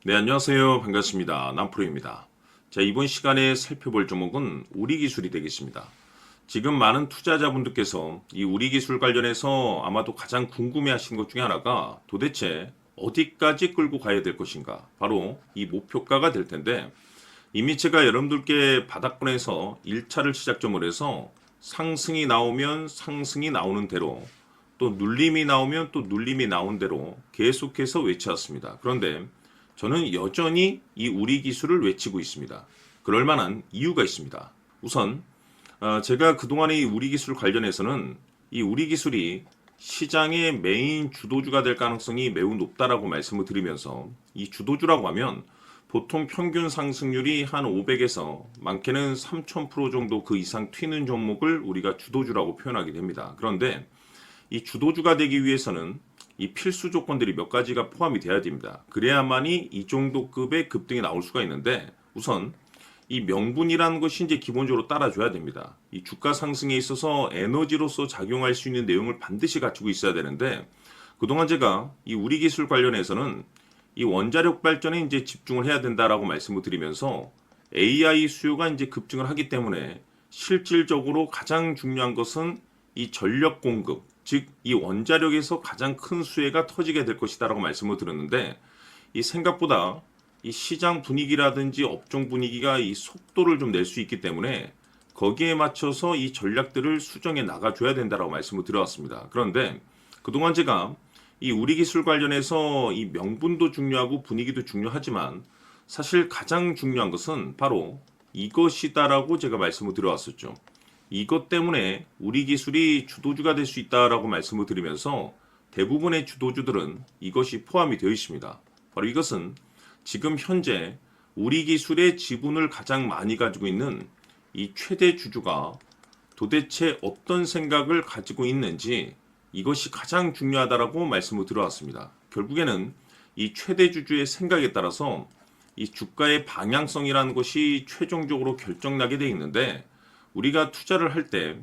네, 안녕하세요. 반갑습니다. 남프로입니다. 자, 이번 시간에 살펴볼 종목은 우리기술이 되겠습니다. 지금 많은 투자자분들께서 이 우리기술 관련해서 아마도 가장 궁금해하시는 것 중에 하나가 도대체 어디까지 끌고 가야 될 것인가? 바로 이 목표가가 될 텐데, 이미 제가 여러분들께 바닥권에서 1차를 시작점으로 해서 상승이 나오면 상승이 나오는 대로, 또 눌림이 나오면 또 눌림이 나온 대로 계속해서 외쳐왔습니다. 그런데 저는 여전히 이 우리 기술을 외치고 있습니다. 그럴 만한 이유가 있습니다. 우선 제가 그동안의 이 우리 기술 관련해서는 이 우리 기술이 시장의 메인 주도주가 될 가능성이 매우 높다라고 말씀을 드리면서, 이 주도주라고 하면 보통 평균 상승률이 한 500에서 많게는 3000% 정도 그 이상 튀는 종목을 우리가 주도주라고 표현하게 됩니다. 그런데 이 주도주가 되기 위해서는 이 필수 조건들이 몇 가지가 포함이 돼야 됩니다. 그래야만이 이 정도 급의 급등이 나올 수가 있는데, 우선 이 명분이라는 것이 이제 기본적으로 따라줘야 됩니다. 이 주가 상승에 있어서 에너지로서 작용할 수 있는 내용을 반드시 갖추고 있어야 되는데, 그동안 제가 이 우리 기술 관련해서는 이 원자력 발전에 이제 집중을 해야 된다라고 말씀을 드리면서 AI 수요가 이제 급증을 하기 때문에 실질적으로 가장 중요한 것은 이 전력 공급, 즉 이 원자력에서 가장 큰 수혜가 터지게 될 것이다라고 말씀을 드렸는데, 이 생각보다 이 시장 분위기라든지 업종 분위기가 이 속도를 좀 낼 수 있기 때문에 거기에 맞춰서 이 전략들을 수정해 나가줘야 된다라고 말씀을 드려왔습니다. 그런데 그동안 제가 이 우리 기술 관련해서 이 명분도 중요하고 분위기도 중요하지만 사실 가장 중요한 것은 바로 이것이다라고 제가 말씀을 드려왔었죠. 이것 때문에 우리 기술이 주도주가 될 수 있다라고 말씀을 드리면서 대부분의 주도주들은 이것이 포함이 되어 있습니다. 바로 이것은 지금 현재 우리 기술의 지분을 가장 많이 가지고 있는 이 최대 주주가 도대체 어떤 생각을 가지고 있는지, 이것이 가장 중요하다라고 말씀을 드려왔습니다. 결국에는 이 최대 주주의 생각에 따라서 이 주가의 방향성이라는 것이 최종적으로 결정나게 되어 있는데, 우리가 투자를 할 때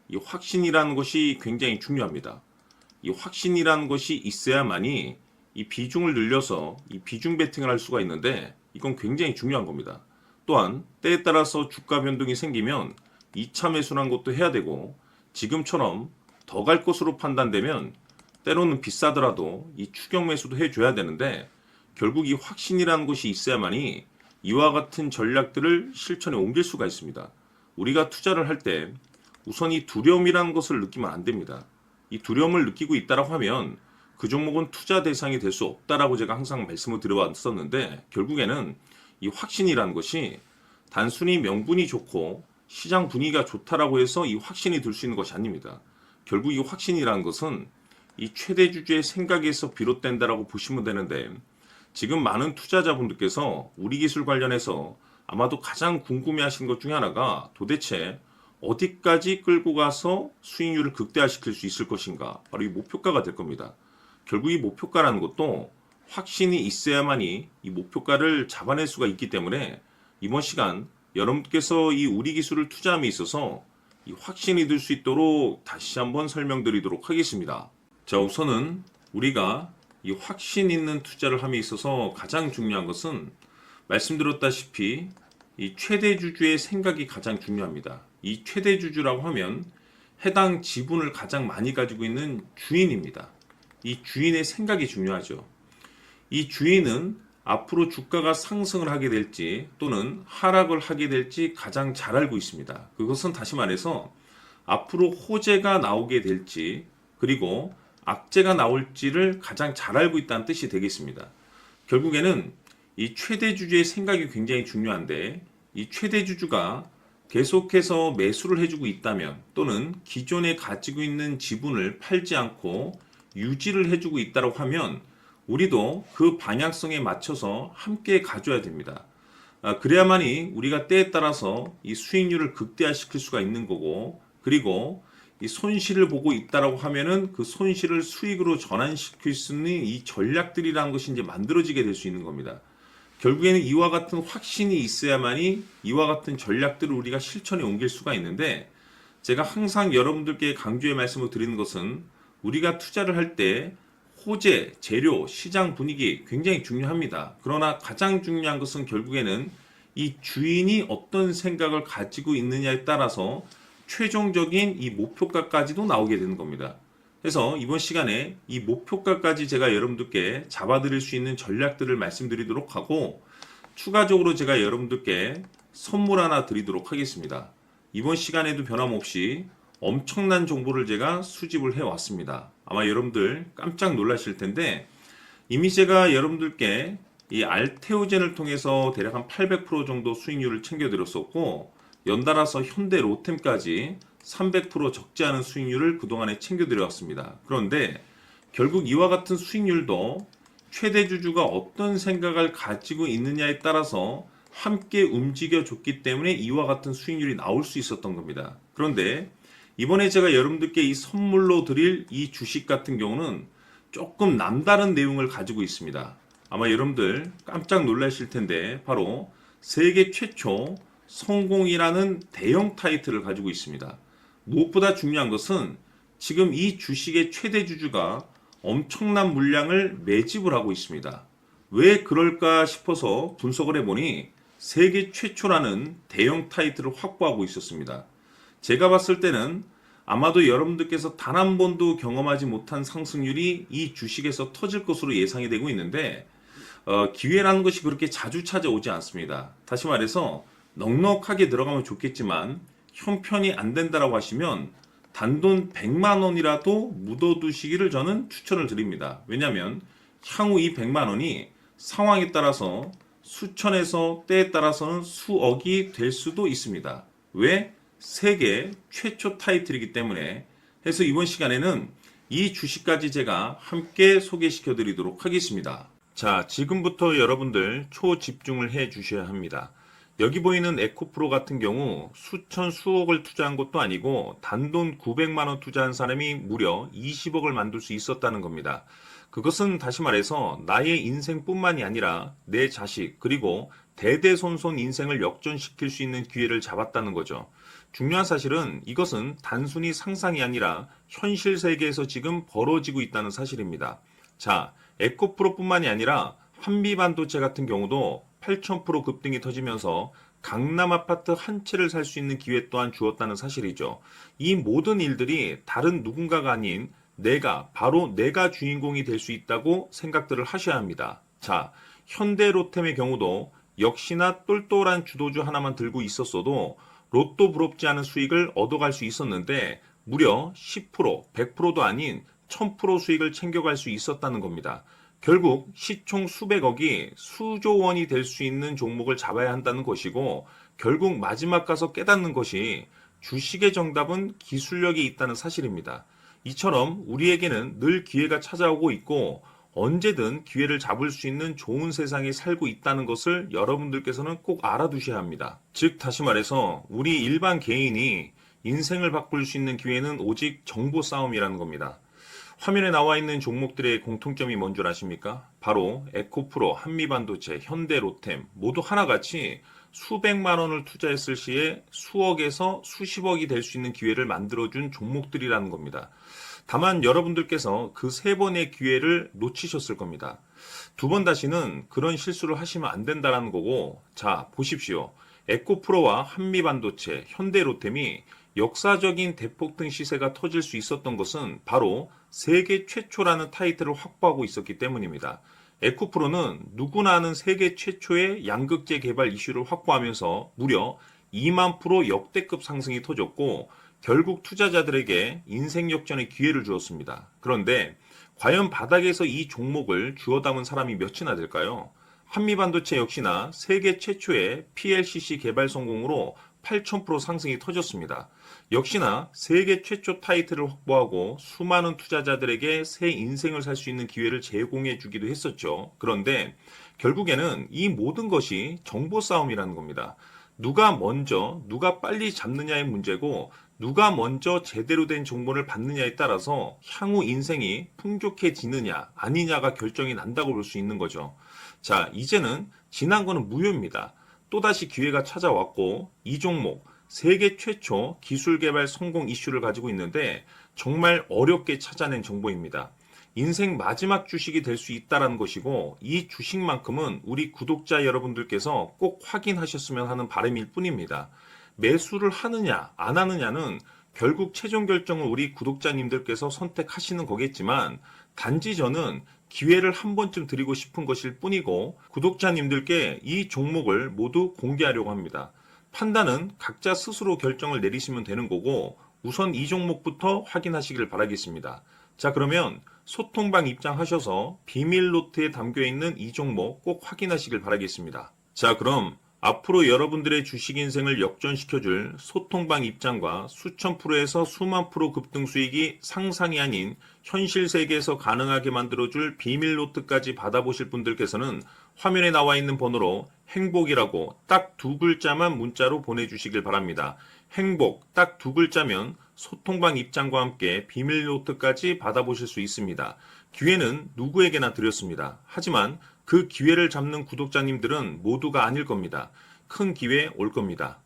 이 확신이라는 것이 굉장히 중요합니다. 이 확신이라는 것이 있어야만이 이 비중을 늘려서 이 비중 베팅을 할 수가 있는데, 이건 굉장히 중요한 겁니다. 또한 때에 따라서 주가 변동이 생기면 2차 매수란 것도 해야 되고, 지금처럼 더 갈 것으로 판단되면 때로는 비싸더라도 이 추격 매수도 해줘야 되는데, 결국 이 확신이라는 것이 있어야만이 이와 같은 전략들을 실천에 옮길 수가 있습니다. 우리가 투자를 할 때 우선 이 두려움이라는 것을 느끼면 안 됩니다. 이 두려움을 느끼고 있다라고 하면 그 종목은 투자 대상이 될 수 없다라고 제가 항상 말씀을 드려왔었는데, 결국에는 이 확신이라는 것이 단순히 명분이 좋고 시장 분위기가 좋다라고 해서 이 확신이 들 수 있는 것이 아닙니다. 결국 이 확신이라는 것은 이 최대 주주의 생각에서 비롯된다라고 보시면 되는데, 지금 많은 투자자분들께서 우리 기술 관련해서 아마도 가장 궁금해하시는 것 중에 하나가 도대체 어디까지 끌고 가서 수익률을 극대화시킬 수 있을 것인가, 바로 이 목표가가 될 겁니다. 결국 이 목표가라는 것도 확신이 있어야만이 이 목표가를 잡아낼 수가 있기 때문에, 이번 시간 여러분께서 이 우리 기술을 투자함에 있어서 이 확신이 들 수 있도록 다시 한번 설명드리도록 하겠습니다. 자, 우선은 우리가 이 확신 있는 투자를 함에 있어서 가장 중요한 것은 말씀드렸다시피 이 최대 주주의 생각이 가장 중요합니다. 이 최대 주주라고 하면 해당 지분을 가장 많이 가지고 있는 주인입니다. 이 주인의 생각이 중요하죠. 이 주인은 앞으로 주가가 상승을 하게 될지 또는 하락을 하게 될지 가장 잘 알고 있습니다. 그것은 다시 말해서 앞으로 호재가 나오게 될지 그리고 악재가 나올지를 가장 잘 알고 있다는 뜻이 되겠습니다. 결국에는 이 최대 주주의 생각이 굉장히 중요한데, 이 최대 주주가 계속해서 매수를 해주고 있다면 또는 기존에 가지고 있는 지분을 팔지 않고 유지를 해주고 있다고 하면 우리도 그 방향성에 맞춰서 함께 가져야 됩니다. 그래야만이 우리가 때에 따라서 이 수익률을 극대화시킬 수가 있는 거고, 그리고 이 손실을 보고 있다라고 하면은 그 손실을 수익으로 전환시킬 수 있는 이 전략들이라는 것이 이제 만들어지게 될 수 있는 겁니다. 결국에는 이와 같은 확신이 있어야만이 이와 같은 전략들을 우리가 실천에 옮길 수가 있는데, 제가 항상 여러분들께 강조의 말씀을 드리는 것은 우리가 투자를 할 때 호재, 재료, 시장 분위기 굉장히 중요합니다. 그러나 가장 중요한 것은 결국에는 이 주인이 어떤 생각을 가지고 있느냐에 따라서 최종적인 이 목표가까지도 나오게 되는 겁니다. 그래서 이번 시간에 이 목표가까지 제가 여러분들께 잡아드릴 수 있는 전략들을 말씀드리도록 하고, 추가적으로 제가 여러분들께 선물 하나 드리도록 하겠습니다. 이번 시간에도 변함없이 엄청난 정보를 제가 수집을 해왔습니다. 아마 여러분들 깜짝 놀라실 텐데, 이미 제가 여러분들께 이 알테오젠을 통해서 대략 한 800% 정도 수익률을 챙겨드렸었고, 연달아서 현대 로템까지 300% 적지 않은 수익률을 그동안에 챙겨드렸습니다. 그런데 결국 이와 같은 수익률도 최대 주주가 어떤 생각을 가지고 있느냐에 따라서 함께 움직여줬기 때문에 이와 같은 수익률이 나올 수 있었던 겁니다. 그런데 이번에 제가 여러분들께 이 선물로 드릴 이 주식 같은 경우는 조금 남다른 내용을 가지고 있습니다. 아마 여러분들 깜짝 놀라실 텐데, 바로 세계 최초 성공이라는 대형 타이틀을 가지고 있습니다. 무엇보다 중요한 것은 지금 이 주식의 최대 주주가 엄청난 물량을 매집을 하고 있습니다. 왜 그럴까 싶어서 분석을 해보니 세계 최초라는 대형 타이틀을 확보하고 있었습니다. 제가 봤을 때는 아마도 여러분들께서 단 한 번도 경험하지 못한 상승률이 이 주식에서 터질 것으로 예상이 되고 있는데, 기회라는 것이 그렇게 자주 찾아오지 않습니다. 다시 말해서 넉넉하게 들어가면 좋겠지만 형편이 안 된다라고 하시면 단돈 100만 원이라도 묻어두시기를 저는 추천을 드립니다. 왜냐하면 향후 이 100만 원이 상황에 따라서 수천에서 때에 따라서는 수억이 될 수도 있습니다. 왜? 세계 최초 타이틀이기 때문에. 해서 이번 시간에는 이 주식까지 제가 함께 소개시켜 드리도록 하겠습니다. 자, 지금부터 여러분들 초집중을 해 주셔야 합니다. 여기 보이는 에코프로 같은 경우 수천 수억을 투자한 것도 아니고 단돈 900만 원 투자한 사람이 무려 20억을 만들 수 있었다는 겁니다. 그것은 다시 말해서 나의 인생뿐만이 아니라 내 자식 그리고 대대손손 인생을 역전시킬 수 있는 기회를 잡았다는 거죠. 중요한 사실은 이것은 단순히 상상이 아니라 현실 세계에서 지금 벌어지고 있다는 사실입니다. 자, 에코프로뿐만이 아니라 한미반도체 같은 경우도 8,000% 급등이 터지면서 강남 아파트 한 채를 살 수 있는 기회 또한 주었다는 사실이죠. 이 모든 일들이 다른 누군가가 아닌 바로 내가 주인공이 될 수 있다고 생각들을 하셔야 합니다. 자, 현대로템의 경우도 역시나 똘똘한 주도주 하나만 들고 있었어도 로또 부럽지 않은 수익을 얻어갈 수 있었는데 무려 10%, 100%도 아닌 1000% 수익을 챙겨갈 수 있었다는 겁니다. 결국 시총 수백억이 수조 원이 될 수 있는 종목을 잡아야 한다는 것이고, 결국 마지막 가서 깨닫는 것이 주식의 정답은 기술력이 있다는 사실입니다. 이처럼 우리에게는 늘 기회가 찾아오고 있고 언제든 기회를 잡을 수 있는 좋은 세상에 살고 있다는 것을 여러분들께서는 꼭 알아두셔야 합니다. 즉 다시 말해서 우리 일반 개인이 인생을 바꿀 수 있는 기회는 오직 정보 싸움이라는 겁니다. 화면에 나와 있는 종목들의 공통점이 뭔 줄 아십니까? 바로 에코프로, 한미반도체, 현대로템 모두 하나같이 수백만 원을 투자했을 시에 수억에서 수십억이 될 수 있는 기회를 만들어준 종목들이라는 겁니다. 다만 여러분들께서 그 세 번의 기회를 놓치셨을 겁니다. 두 번 다시는 그런 실수를 하시면 안 된다는 거고, 자 보십시오. 에코프로와 한미반도체, 현대로템이 역사적인 대폭등 시세가 터질 수 있었던 것은 바로 세계 최초라는 타이틀을 확보하고 있었기 때문입니다. 에코프로는 누구나 아는 세계 최초의 양극재 개발 이슈를 확보하면서 무려 2만 프로 역대급 상승이 터졌고 결국 투자자들에게 인생 역전의 기회를 주었습니다. 그런데 과연 바닥에서 이 종목을 주워 담은 사람이 몇이나 될까요? 한미반도체 역시나 세계 최초의 PLCC 개발 성공으로 8,000% 상승이 터졌습니다. 역시나 세계 최초 타이틀을 확보하고 수많은 투자자들에게 새 인생을 살 수 있는 기회를 제공해 주기도 했었죠. 그런데 결국에는 이 모든 것이 정보 싸움이라는 겁니다. 누가 먼저, 누가 빨리 잡느냐의 문제고 누가 먼저 제대로 된 정보를 받느냐에 따라서 향후 인생이 풍족해지느냐 아니냐가 결정이 난다고 볼 수 있는 거죠. 자, 이제는 지난 거는 무효입니다. 또다시 기회가 찾아왔고 이 종목 세계 최초 기술 개발 성공 이슈를 가지고 있는데 정말 어렵게 찾아낸 정보입니다. 인생 마지막 주식이 될 수 있다라는 것이고 이 주식만큼은 우리 구독자 여러분들께서 꼭 확인하셨으면 하는 바람일 뿐입니다. 매수를 하느냐 안 하느냐는 결국 최종 결정을 우리 구독자님들께서 선택하시는 거겠지만 단지 저는 기회를 한 번쯤 드리고 싶은 것일 뿐이고 구독자님들께 이 종목을 모두 공개하려고 합니다. 판단은 각자 스스로 결정을 내리시면 되는 거고 우선 이 종목부터 확인하시길 바라겠습니다. 자, 그러면 소통방 입장하셔서 비밀 노트에 담겨 있는 이 종목 꼭 확인하시길 바라겠습니다. 자, 그럼 앞으로 여러분들의 주식 인생을 역전시켜줄 소통방 입장과 수천 프로에서 수만 프로 급등 수익이 상상이 아닌 현실 세계에서 가능하게 만들어줄 비밀 노트까지 받아보실 분들께서는 화면에 나와 있는 번호로 행복이라고 딱 두 글자만 문자로 보내주시길 바랍니다. 행복 딱 두 글자면 소통방 입장과 함께 비밀 노트까지 받아보실 수 있습니다. 기회는 누구에게나 드렸습니다. 하지만 그 기회를 잡는 구독자님들은 모두가 아닐 겁니다. 큰 기회 올 겁니다.